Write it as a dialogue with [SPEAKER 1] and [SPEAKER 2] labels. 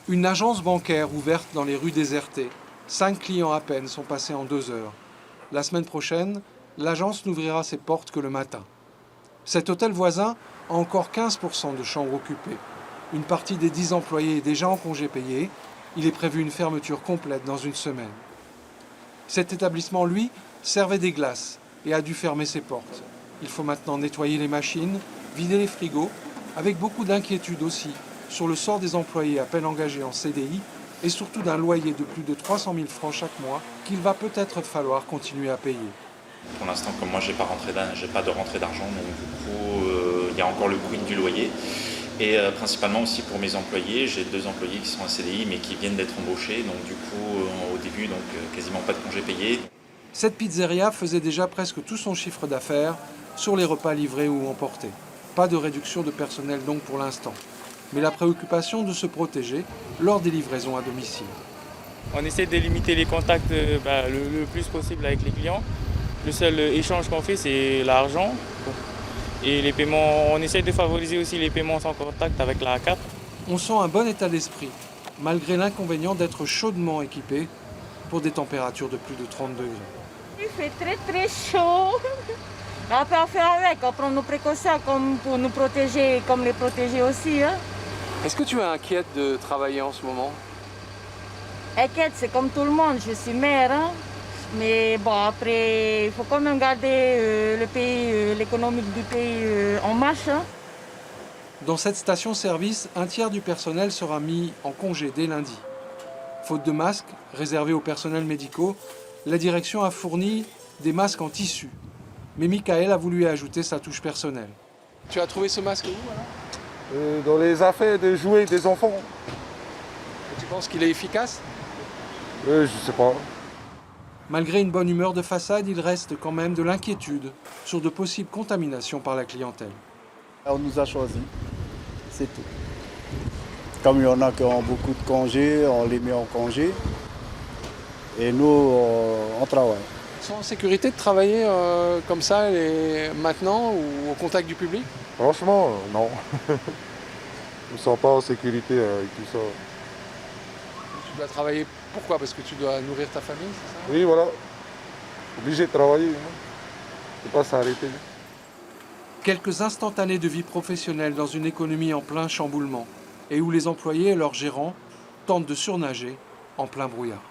[SPEAKER 1] Une agence bancaire ouverte dans les rues désertées. 5 clients à peine sont passés en 2 heures. La semaine prochaine, l'agence n'ouvrira ses portes que le matin. Cet hôtel voisin a encore 15% de chambres occupées. Une partie des 10 employés est déjà en congé payé. Il est prévu une fermeture complète dans une semaine. Cet établissement, lui, servait des glaces et a dû fermer ses portes. Il faut maintenant nettoyer les machines, vider les frigos, avec beaucoup d'inquiétude aussi sur le sort des employés à peine engagés en CDI et surtout d'un loyer de plus de 300 000 francs chaque mois qu'il va peut-être falloir continuer à payer.
[SPEAKER 2] Pour l'instant, comme moi, j'ai pas de rentrée d'argent, donc du coup, il y a encore le quid du loyer. Et principalement aussi pour mes employés, j'ai 2 employés qui sont en CDI mais qui viennent d'être embauchés, donc du coup, au début, quasiment pas de congés payés.
[SPEAKER 1] Cette pizzeria faisait déjà presque tout son chiffre d'affaires sur les repas livrés ou emportés. Pas de réduction de personnel donc pour l'instant, mais la préoccupation de se protéger lors des livraisons à domicile.
[SPEAKER 3] On essaie de limiter les contacts le plus possible avec les clients. Le seul échange qu'on fait, c'est l'argent. Et les paiements, on essaie de favoriser aussi les paiements sans contact avec la carte.
[SPEAKER 1] On sent un bon état d'esprit, malgré l'inconvénient d'être chaudement équipé pour des températures de plus de 30 degrés.
[SPEAKER 4] Il fait très très chaud. Après on fait avec, on prend nos précautions comme pour nous protéger, comme les protéger aussi. Hein.
[SPEAKER 1] Est-ce que tu es inquiète de travailler en ce moment?
[SPEAKER 4] Inquiète, c'est comme tout le monde, je suis mère. Hein. Mais bon, après, il faut quand même garder le pays, l'économie du pays en marche. Hein.
[SPEAKER 1] Dans cette station-service, un tiers du personnel sera mis en congé dès lundi. Faute de masques réservés aux personnels médicaux, la direction a fourni des masques en tissu. Mais Michael a voulu y ajouter sa touche personnelle. Tu as trouvé ce masque où alors?
[SPEAKER 5] Dans les affaires de jouets des enfants.
[SPEAKER 1] Et tu penses qu'il est efficace?
[SPEAKER 5] Je sais pas.
[SPEAKER 1] Malgré une bonne humeur de façade, il reste quand même de l'inquiétude sur de possibles contaminations par la clientèle.
[SPEAKER 6] On nous a choisis, c'est tout. Comme il y en a qui ont beaucoup de congés, on les met en congé. Et nous, on travaille.
[SPEAKER 1] Ils sont en sécurité de travailler comme ça maintenant ou au contact du public?
[SPEAKER 5] Franchement, non. Ils ne sont pas en sécurité avec tout ça.
[SPEAKER 1] Tu dois travailler, pourquoi? Parce que tu dois nourrir ta famille, c'est ça?
[SPEAKER 5] Oui, voilà. Obligé de travailler. Ne pas s'arrêter.
[SPEAKER 1] Quelques instantanés de vie professionnelle dans une économie en plein chamboulement et où les employés et leurs gérants tentent de surnager en plein brouillard.